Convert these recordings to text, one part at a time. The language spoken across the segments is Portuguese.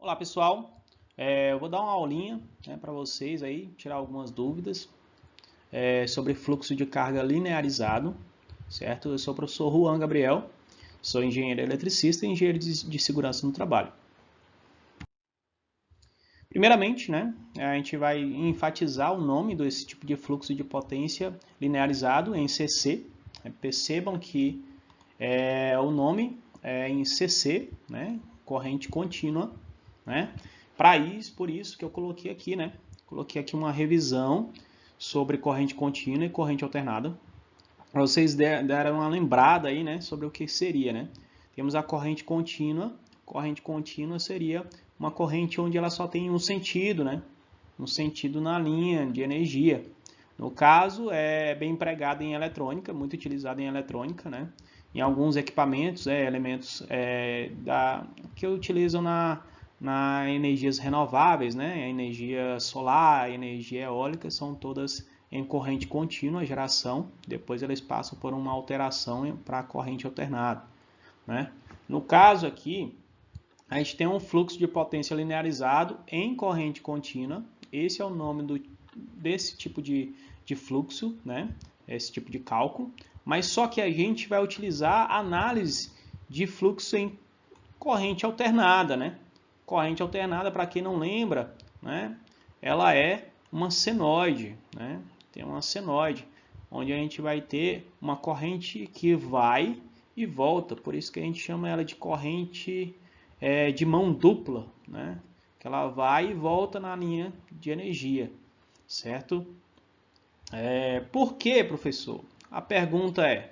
Olá pessoal, eu vou dar uma aulinha para vocês aí, tirar algumas dúvidas sobre fluxo de carga linearizado, certo? Eu sou o professor Juan Gabriel, sou engenheiro eletricista e engenheiro de segurança no trabalho. Primeiramente, a gente vai enfatizar o nome desse tipo de fluxo de potência linearizado em CC. Percebam que o nome é em CC, corrente contínua, por isso que eu coloquei aqui, Coloquei aqui uma revisão sobre corrente contínua e corrente alternada. Vocês deram uma lembrada aí, sobre o que seria, Temos a corrente contínua. Corrente contínua seria uma corrente onde ela só tem um sentido, Um sentido na linha de energia. No caso, é bem empregada em eletrônica, muito utilizada em eletrônica, Em alguns equipamentos, elementos que utilizam na energias renováveis, A energia solar, a energia eólica, são todas em corrente contínua, geração. Depois eles passam por uma alteração para a corrente alternada, No caso aqui, a gente tem um fluxo de potência linearizado em corrente contínua. Esse é o nome desse tipo de fluxo, Esse tipo de cálculo. Mas só que a gente vai utilizar análise de fluxo em corrente alternada, Corrente alternada, para quem não lembra, ela é uma senoide, Tem uma senoide, onde a gente vai ter uma corrente que vai e volta. Por isso que a gente chama ela de corrente de mão dupla, Que ela vai e volta na linha de energia, certo? Por que, professor? A pergunta é,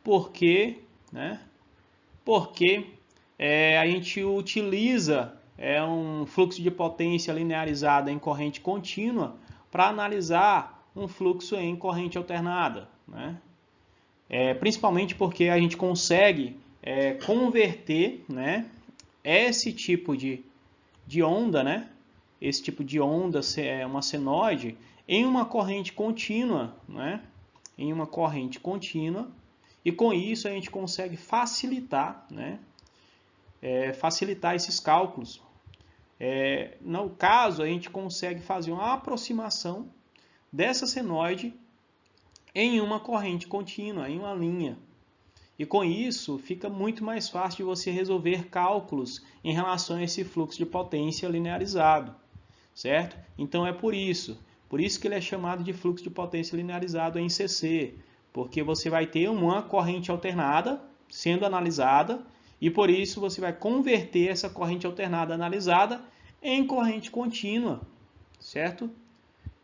por que, Por que a gente utiliza um fluxo de potência linearizada em corrente contínua para analisar um fluxo em corrente alternada, principalmente porque a gente consegue converter, esse tipo de onda, Esse tipo de onda é uma senoide em uma corrente contínua, Em uma corrente contínua, e com isso a gente consegue facilitar, facilitar esses cálculos. No caso, a gente consegue fazer uma aproximação dessa senoide em uma corrente contínua, em uma linha. E com isso, fica muito mais fácil de você resolver cálculos em relação a esse fluxo de potência linearizado, certo? Então é por isso que ele é chamado de fluxo de potência linearizado em CC, porque você vai ter uma corrente alternada sendo analisada, e por isso você vai converter essa corrente alternada analisada em corrente contínua, certo?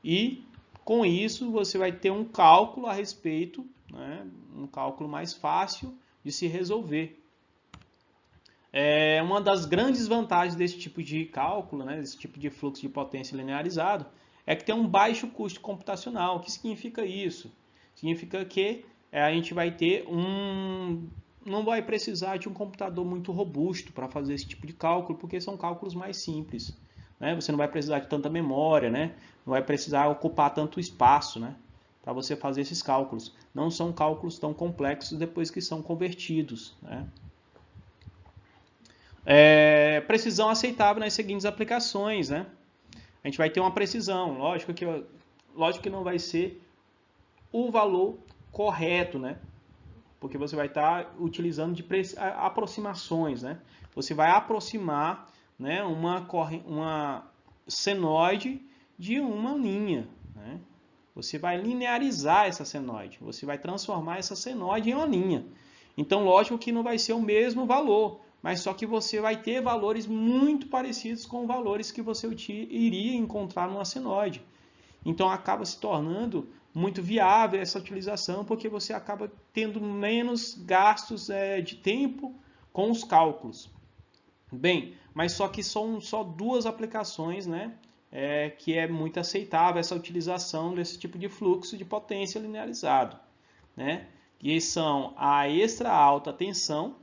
E com isso você vai ter um cálculo a respeito, um cálculo mais fácil de se resolver. Uma das grandes vantagens desse tipo de cálculo, desse tipo de fluxo de potência linearizado, é que tem um baixo custo computacional. O que significa isso? Significa que a gente vai ter não vai precisar de um computador muito robusto para fazer esse tipo de cálculo, porque são cálculos mais simples. Você não vai precisar de tanta memória, não vai precisar ocupar tanto espaço, para você fazer esses cálculos. Não são cálculos tão complexos depois que são convertidos. Precisão aceitável nas seguintes aplicações. A gente vai ter uma precisão, lógico que não vai ser o valor correto, porque você vai estar utilizando de aproximações, Você vai aproximar, uma senoide de uma linha, Você vai linearizar essa senoide, você vai transformar essa senoide em uma linha. Então, lógico que não vai ser o mesmo valor, mas só que você vai ter valores muito parecidos com valores que você iria encontrar numa senoide. Então, acaba se tornando muito viável essa utilização, porque você acaba tendo menos gastos de tempo com os cálculos. Bem, mas só que são só duas aplicações, que é muito aceitável essa utilização desse tipo de fluxo de potência linearizado, que são a extra alta tensão,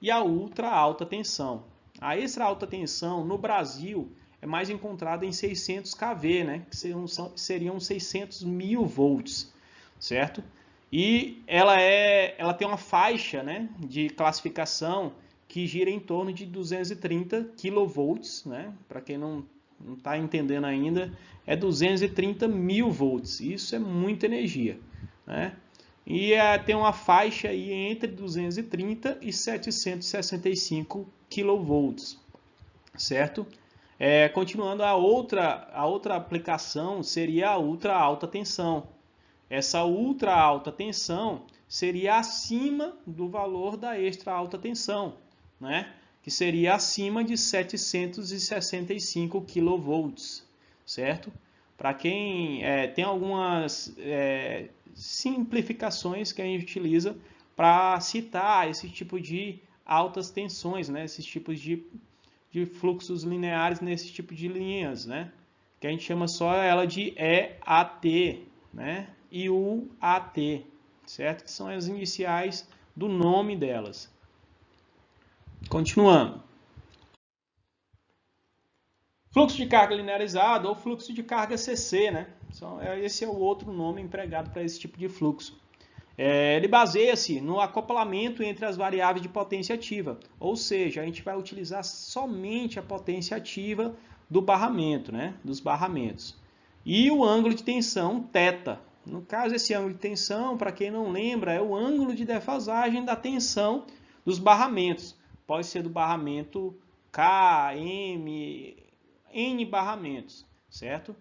e a ultra alta tensão. A extra alta tensão no Brasil é mais encontrada em 600 kV, que seriam 600 mil volts, certo? E ela tem uma faixa, de classificação que gira em torno de 230 kV, né? Para quem não está entendendo ainda, é 230 mil volts. Isso é muita energia, né? E tem uma faixa aí entre 230 e 765 kV, certo? Continuando, a outra aplicação seria a ultra alta tensão. Essa ultra alta tensão seria acima do valor da extra alta tensão, né? Que seria acima de 765 kV, certo? Para quem tem algumas simplificações que a gente utiliza para citar esse tipo de altas tensões, né? Esses tipos de fluxos lineares nesse tipo de linhas, né? Que a gente chama só ela de EAT, né? E UAT, certo? Que são as iniciais do nome delas. Continuando. Fluxo de carga linearizado ou fluxo de carga CC, né? Esse é o outro nome empregado para esse tipo de fluxo. Ele baseia-se no acoplamento entre as variáveis de potência ativa, ou seja, a gente vai utilizar somente a potência ativa do barramento, né? Dos barramentos. E o ângulo de tensão θ. No caso, esse ângulo de tensão, para quem não lembra, é o ângulo de defasagem da tensão dos barramentos. Pode ser do barramento K, M, N barramentos, certo?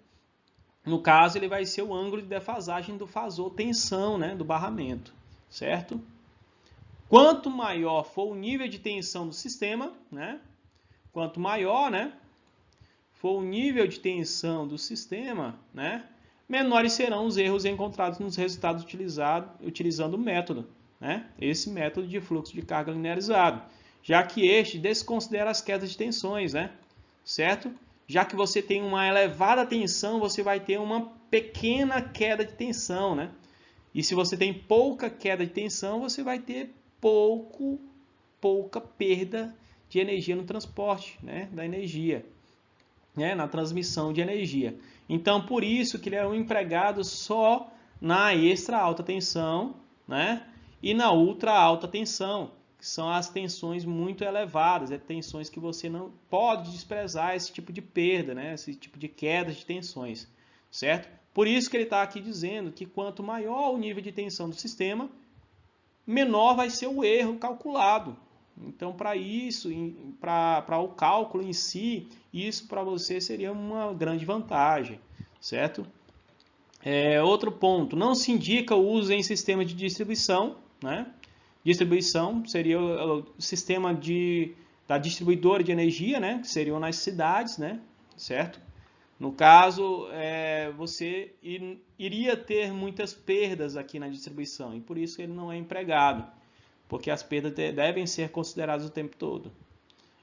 No caso, ele vai ser o ângulo de defasagem do fasor tensão, né, do barramento, certo? Quanto maior for o nível de tensão do sistema, né, quanto maior, né, for o nível de tensão do sistema, né, menores serão os erros encontrados nos resultados utilizando o método, né, esse método de fluxo de carga linearizado, já que este desconsidera as quedas de tensões, né, certo? Já que você tem uma elevada tensão, você vai ter uma pequena queda de tensão, né? E se você tem pouca queda de tensão, você vai ter pouca perda de energia no transporte, né? Da energia, né? Na transmissão de energia. Então, por isso que ele é um empregado só na extra alta tensão, né? E na ultra alta tensão, que são as tensões muito elevadas, tensões que você não pode desprezar, esse tipo de perda, né? Esse tipo de queda de tensões, certo? Por isso que ele está aqui dizendo que quanto maior o nível de tensão do sistema, menor vai ser o erro calculado. Então, para isso, para o cálculo em si, isso para você seria uma grande vantagem, certo? Outro ponto, não se indica o uso em sistema de distribuição, né? Distribuição seria o sistema da distribuidora de energia, né? Que seriam nas cidades, né? Certo? No caso, você iria ter muitas perdas aqui na distribuição e por isso ele não é empregado, porque as perdas devem ser consideradas o tempo todo.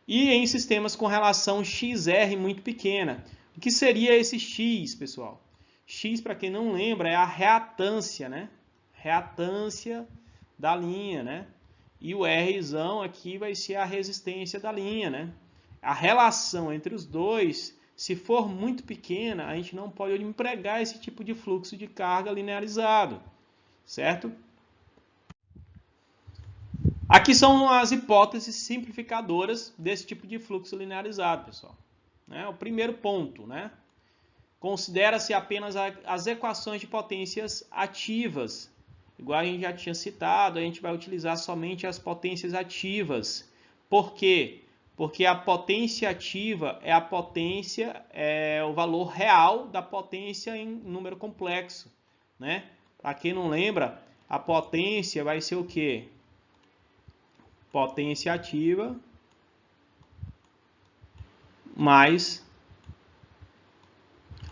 E em sistemas com relação XR muito pequena. O que seria esse X, pessoal? X, para quem não lembra, é a reatância, né? Reatância da linha, né? E o Rzão aqui vai ser a resistência da linha, né? A relação entre os dois, se for muito pequena, a gente não pode empregar esse tipo de fluxo de carga linearizado, certo? Aqui são as hipóteses simplificadoras desse tipo de fluxo linearizado, pessoal. O primeiro ponto, né? Considera-se apenas as equações de potências ativas. Igual a gente já tinha citado, a gente vai utilizar somente as potências ativas. Por quê? Porque a potência ativa é a potência, o valor real da potência em número complexo, né? Para quem não lembra, a potência vai ser o quê? Potência ativa mais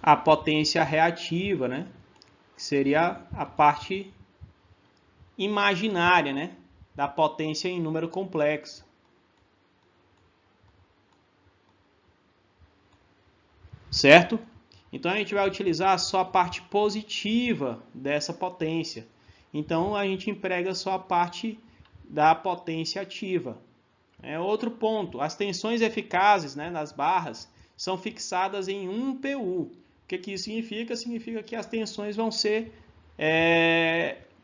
a potência reativa, né? Que seria a parte imaginária, né? Da potência em número complexo. Certo? Então a gente vai utilizar só a parte positiva dessa potência. Então a gente emprega só a parte da potência ativa. Outro ponto, as tensões eficazes, né, nas barras são fixadas em 1 PU. O que isso significa? Significa que as tensões vão ser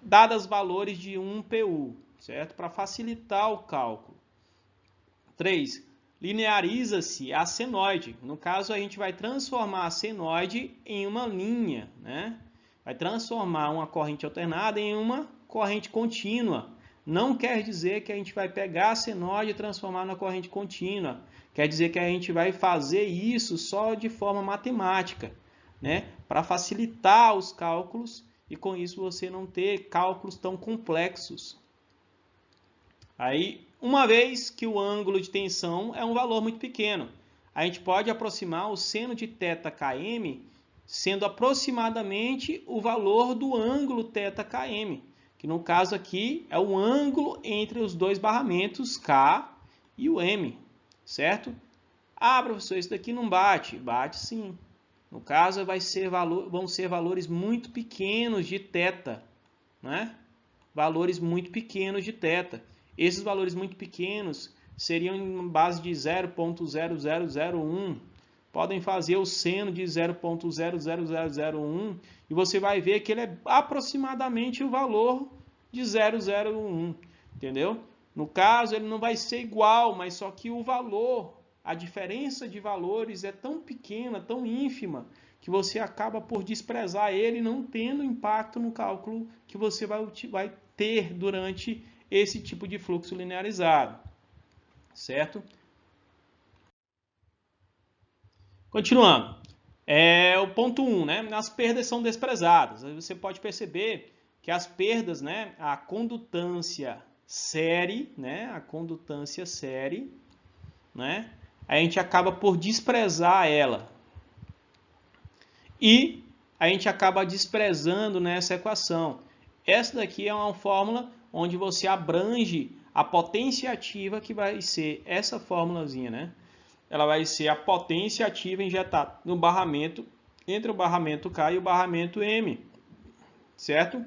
dadas valores de 1 PU, certo? Para facilitar o cálculo. 3. Lineariza-se a senoide. No caso, a gente vai transformar a senoide em uma linha, né? Vai transformar uma corrente alternada em uma corrente contínua. Não quer dizer que a gente vai pegar a senoide e transformar na corrente contínua. Quer dizer que a gente vai fazer isso só de forma matemática, né? Para facilitar os cálculos e com isso você não ter cálculos tão complexos. Aí, uma vez que o ângulo de tensão é um valor muito pequeno, a gente pode aproximar o seno de θkm sendo aproximadamente o valor do ângulo θkm, que no caso aqui é o ângulo entre os dois barramentos K e o M, certo? Ah, professor, isso daqui não bate. Bate sim. No caso, vão ser valores muito pequenos de θ, né? Valores muito pequenos de θ. Esses valores muito pequenos seriam em base de 0,0001. Podem fazer o seno de 0,00001 e você vai ver que ele é aproximadamente o valor de 0,01, entendeu? No caso, ele não vai ser igual, mas só que o valor, a diferença de valores é tão pequena, tão ínfima, que você acaba por desprezar ele, não tendo impacto no cálculo que você vai ter durante esse tipo de fluxo linearizado, certo? Continuando. O ponto 1, né? As perdas são desprezadas. Você pode perceber que as perdas, né? A condutância série, né? A condutância série, né? A gente acaba por desprezar ela. E a gente acaba desprezando nessa equação. Essa daqui é uma fórmula onde você abrange a potência ativa, que vai ser essa fórmulazinha, né? Ela vai ser a potência ativa injetada no barramento, entre o barramento K e o barramento M, certo?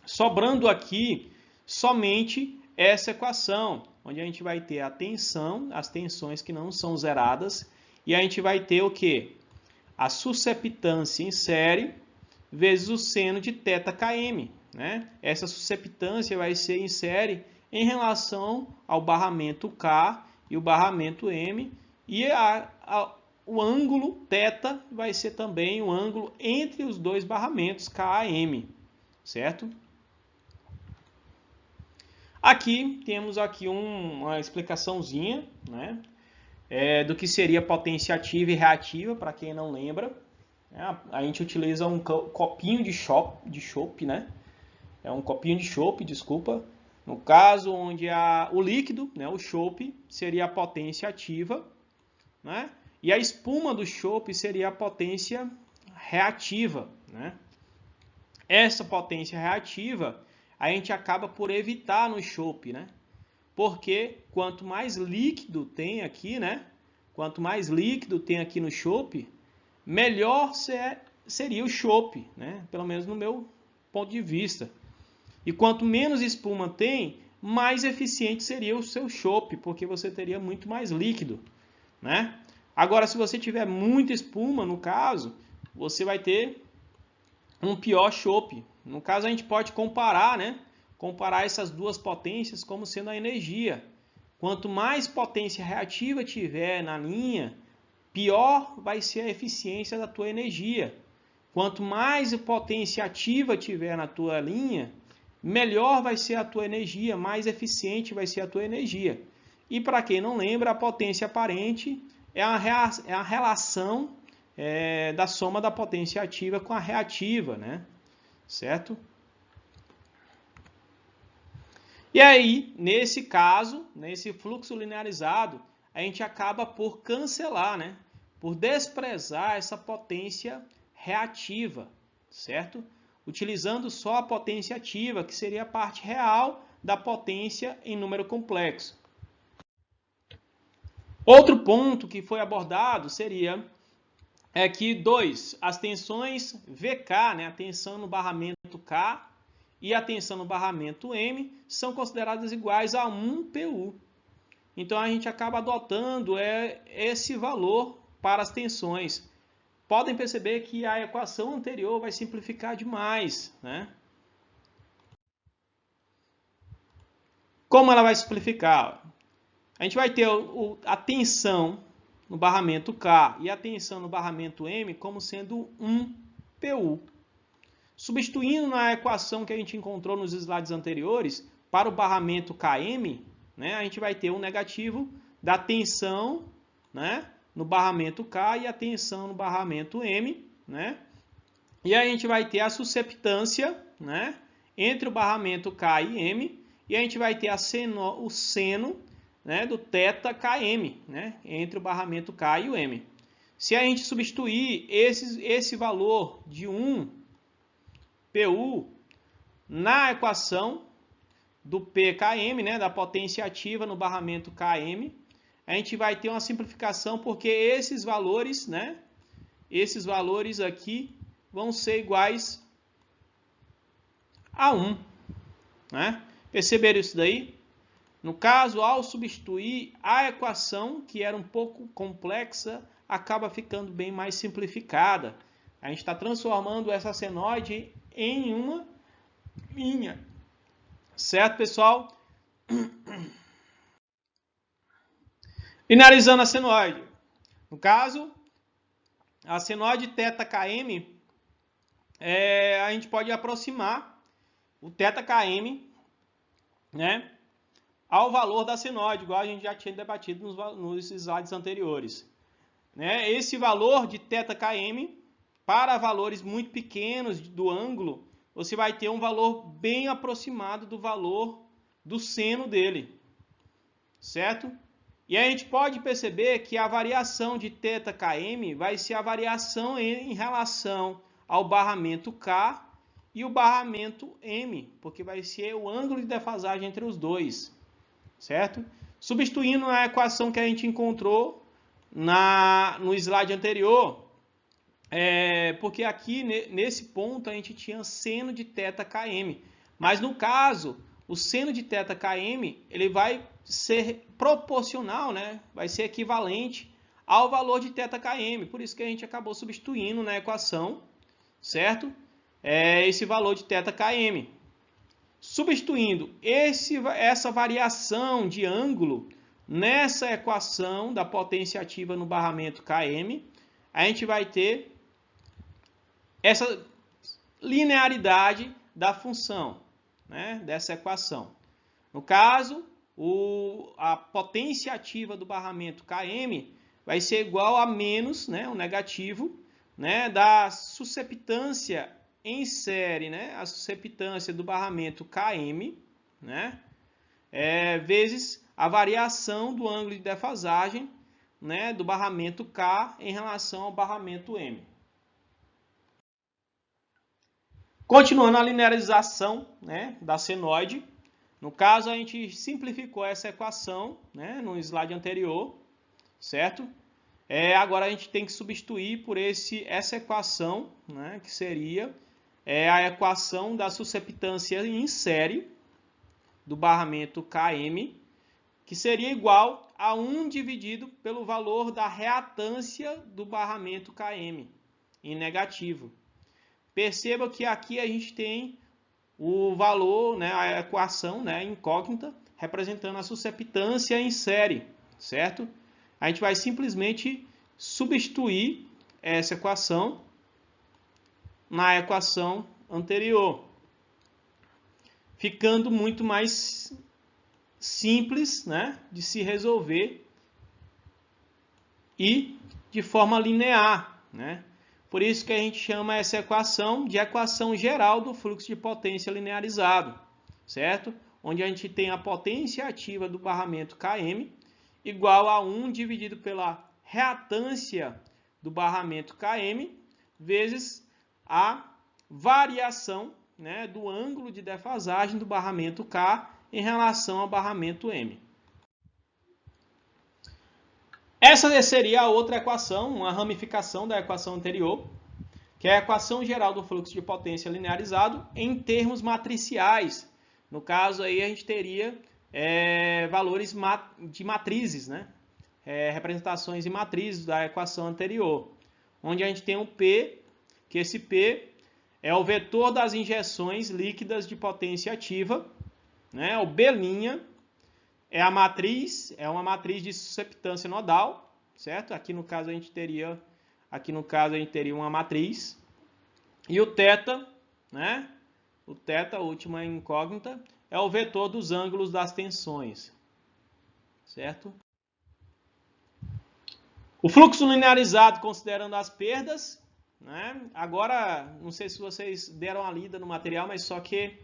Sobrando aqui somente essa equação, onde a gente vai ter a tensão, as tensões que não são zeradas, e a gente vai ter o quê? A susceptância em série vezes o seno de θkm, né? Essa susceptância vai ser em série em relação ao barramento K e o barramento M, e o ângulo θ vai ser também o ângulo entre os dois barramentos K e M, certo? Aqui temos aqui uma explicaçãozinha, né? Do que seria potência ativa e reativa, para quem não lembra. A gente utiliza um copinho de chopp, né? É um copinho de chopp, desculpa. No caso, onde o líquido, né, o chopp, seria a potência ativa, né? E a espuma do chopp seria a potência reativa, né? Essa potência reativa a gente acaba por evitar no chopp, né? Porque quanto mais líquido tem aqui, né? Quanto mais líquido tem aqui no chopp, melhor seria o chopp, né? Pelo menos no meu ponto de vista. E quanto menos espuma tem, mais eficiente seria o seu chopp, porque você teria muito mais líquido, né? Agora, se você tiver muita espuma, no caso, você vai ter um pior chopp. No caso, a gente pode comparar, né? Comparar essas duas potências como sendo a energia. Quanto mais potência reativa tiver na linha, pior vai ser a eficiência da tua energia. Quanto mais potência ativa tiver na tua linha, melhor vai ser a tua energia, mais eficiente vai ser a tua energia. E para quem não lembra, a potência aparente é a relação da soma da potência ativa com a reativa, né? Certo? E aí, nesse caso, nesse fluxo linearizado, a gente acaba por cancelar, né? Por desprezar essa potência reativa, certo? Utilizando só a potência ativa, que seria a parte real da potência em número complexo. Outro ponto que foi abordado seria que as tensões VK, né, a tensão no barramento K e a tensão no barramento M, são consideradas iguais a 1 PU. Então a gente acaba adotando esse valor para as tensões. Podem perceber que a equação anterior vai simplificar demais, né? Como ela vai simplificar? a gente vai ter a tensão no barramento K e a tensão no barramento M como sendo 1 PU. Substituindo na equação que a gente encontrou nos slides anteriores, para o barramento KM, né, a gente vai ter um negativo da tensão, né, no barramento K e a tensão no barramento M, né? E aí a gente vai ter a susceptância, né, entre o barramento K e M, e a gente vai ter o seno, né, do θKM, né, entre o barramento K e o M. Se a gente substituir esse valor de 1 PU na equação do PKM, né, da potência ativa no barramento KM, a gente vai ter uma simplificação porque esses valores, né, esses valores aqui vão ser iguais a 1. Né? Perceberam isso daí? No caso, ao substituir a equação, que era um pouco complexa, acaba ficando bem mais simplificada. A gente está transformando essa senoide em uma linha. Certo, pessoal? Linearizando a senoide. No caso, a senoide θKM, a gente pode aproximar o θKM, né, ao valor da senoide, igual a gente já tinha debatido nos slides anteriores. Né? Esse valor de θKM, para valores muito pequenos do ângulo, você vai ter um valor bem aproximado do valor do seno dele, certo? E a gente pode perceber que a variação de θKM vai ser a variação em relação ao barramento K e o barramento M, porque vai ser o ângulo de defasagem entre os dois, certo? Substituindo a equação que a gente encontrou no slide anterior, porque aqui nesse ponto a gente tinha seno de θKM, mas no caso o seno de θKM ele vai ser proporcional, né? Vai ser equivalente ao valor de θKM, por isso que a gente acabou substituindo na equação, certo? Esse valor de θKM. Substituindo essa variação de ângulo nessa equação da potência ativa no barramento KM, a gente vai ter essa linearidade da função, né, dessa equação. No caso, a potência ativa do barramento KM vai ser igual a menos, né, o negativo, né, da susceptância em série, né, a susceptância do barramento KM, né, vezes a variação do ângulo de defasagem, né, do barramento K em relação ao barramento M. Continuando a linearização, né, da senoide, no caso a gente simplificou essa equação, né, no slide anterior, certo? Agora a gente tem que substituir por essa equação, né, que seria a equação da susceptância em série do barramento KM, que seria igual a 1 dividido pelo valor da reatância do barramento KM, em negativo. Perceba que aqui a gente tem o valor, né, a equação, né, incógnita, representando a susceptância em série, certo? A gente vai simplesmente substituir essa equação na equação anterior, ficando muito mais simples, né, de se resolver e de forma linear, né? Por isso que a gente chama essa equação de equação geral do fluxo de potência linearizado, certo? Onde a gente tem a potência ativa do barramento KM igual a 1 dividido pela reatância do barramento KM vezes a variação, né, do ângulo de defasagem do barramento K em relação ao barramento M. Essa seria a outra equação, uma ramificação da equação anterior, que é a equação geral do fluxo de potência linearizado em termos matriciais. No caso, aí a gente teria valores de matrizes, né? Representações em matrizes da equação anterior, onde a gente tem um P, que esse P é o vetor das injeções líquidas de potência ativa, né? O B', é uma matriz de susceptância nodal, certo? Aqui no caso a gente teria uma matriz. E o θ, né? O θ, a última incógnita, é o vetor dos ângulos das tensões, certo? O fluxo linearizado considerando as perdas, né? Agora, não sei se vocês deram a lida no material, mas só que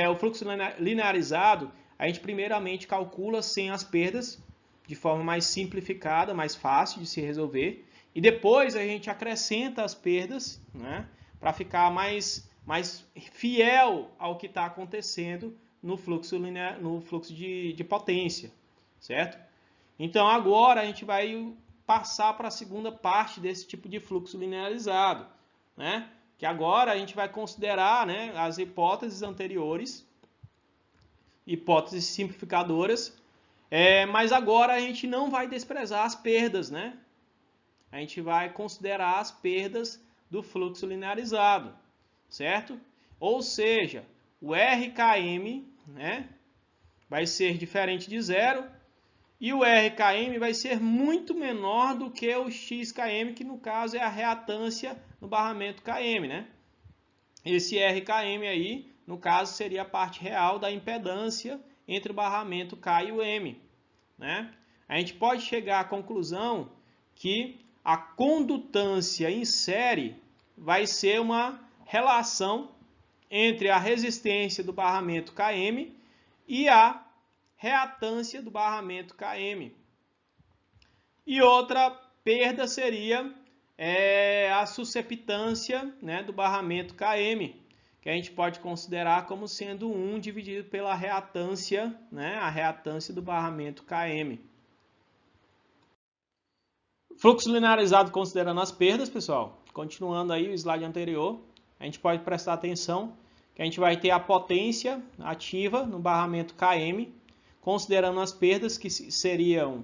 o fluxo linearizado, a gente primeiramente calcula sem as perdas, de forma mais simplificada, mais fácil de se resolver, e depois a gente acrescenta as perdas, né? Para ficar mais fiel ao que está acontecendo no fluxo de potência, certo? Então agora a gente vai passar para a segunda parte desse tipo de fluxo linearizado, né? Que agora a gente vai considerar, né, as hipóteses anteriores, hipóteses simplificadoras, mas agora a gente não vai desprezar as perdas, né? A gente vai considerar as perdas do fluxo linearizado, certo? Ou seja, o RKM, né, vai ser diferente de zero e o RKM vai ser muito menor do que o XKM, que no caso é a reatância no barramento KM, né? Esse RKM aí, no caso, seria a parte real da impedância entre o barramento K e o M, né? A gente pode chegar à conclusão que a condutância em série vai ser uma relação entre a resistência do barramento KM e a reatância do barramento KM. E outra perda seria a susceptância, né, do barramento KM, que a gente pode considerar como sendo 1 dividido pela reatância, né, a reatância do barramento KM. Fluxo linearizado considerando as perdas, pessoal. Continuando aí o slide anterior, a gente pode prestar atenção que a gente vai ter a potência ativa no barramento KM, considerando as perdas que seriam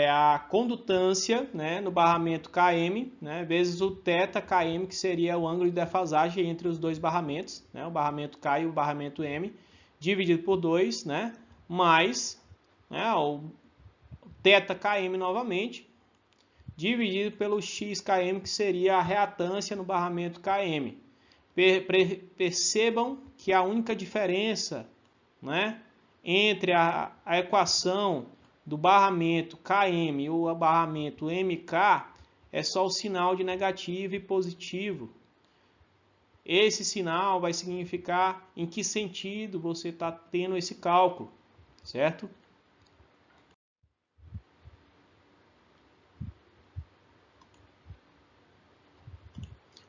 a condutância, né, no barramento KM, né, vezes o θKM, que seria o ângulo de defasagem entre os dois barramentos, né, o barramento K e o barramento M, dividido por 2, né, mais, né, o θKM novamente, dividido pelo XKM, que seria a reatância no barramento KM. Percebam que a única diferença, né, entre a equação do barramento KM e o barramento MK é só o sinal de negativo e positivo. Esse sinal vai significar em que sentido você está tendo esse cálculo, certo?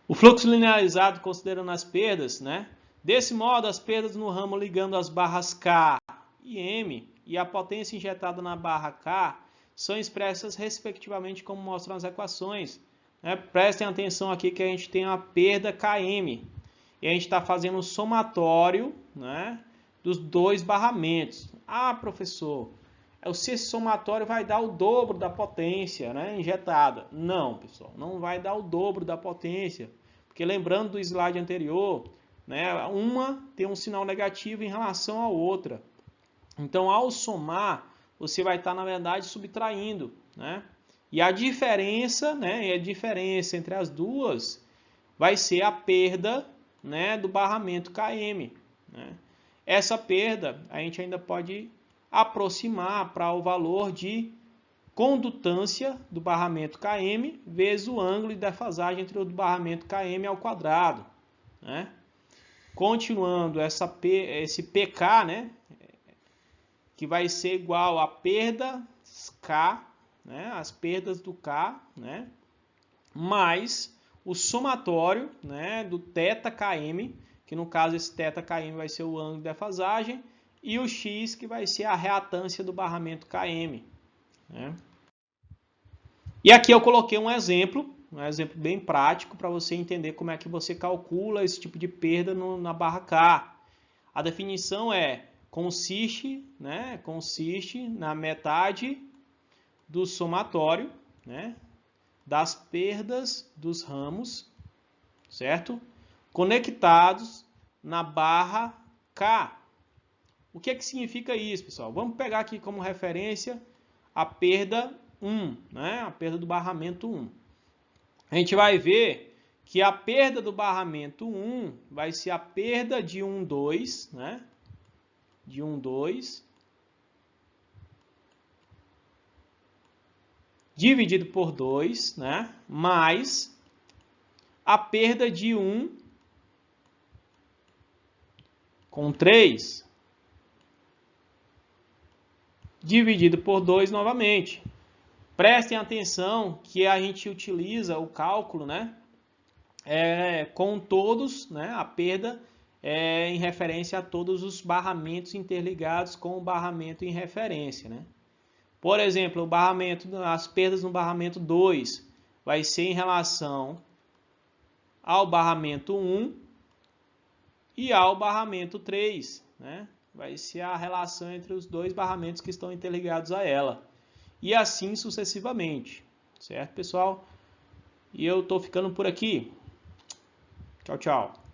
O fluxo linearizado considerando as perdas, né? Desse modo, as perdas no ramo ligando as barras K e M e a potência injetada na barra K são expressas respectivamente como mostram as equações. Né? Prestem atenção aqui que a gente tem a perda Km e a gente está fazendo um somatório, né, dos dois barramentos. Ah, professor, esse somatório vai dar o dobro da potência, né, injetada. Não, pessoal, não vai dar o dobro da potência, porque lembrando do slide anterior, né, uma tem um sinal negativo em relação à outra. Então, ao somar, você vai estar, na verdade, subtraindo, né? E a diferença, né, entre as duas vai ser a perda, né, do barramento KM, né? Essa perda a gente ainda pode aproximar para o valor de condutância do barramento KM vezes o ângulo de defasagem entre o barramento KM ao quadrado, né? Continuando, esse PK, né, que vai ser igual a perdas K, né, as perdas do K, né, mais o somatório, né, do θKM, que no caso esse θKM vai ser o ângulo de defasagem, e o X, que vai ser a reatância do barramento KM. Né. E aqui eu coloquei um exemplo bem prático para você entender como é que você calcula esse tipo de perda na barra K. A definição consiste na metade do somatório, né, das perdas dos ramos, certo? Conectados na barra K. O que é que significa isso, pessoal? Vamos pegar aqui como referência a perda 1, né? A perda do barramento 1. A gente vai ver que a perda do barramento 1 vai ser a perda de 1,2, né? De 1,2 dividido por 2, né? Mais a perda de 1 com 3 dividido por 2 novamente. Prestem atenção que a gente utiliza o cálculo, né? Com todos, né? A perda em referência a todos os barramentos interligados com o barramento em referência, né? Por exemplo, o barramento, as perdas no barramento 2 vai ser em relação ao barramento 1 e ao barramento 3, né? Vai ser a relação entre os dois barramentos que estão interligados a ela. E assim sucessivamente. Certo, pessoal? E eu estou ficando por aqui. Tchau, tchau.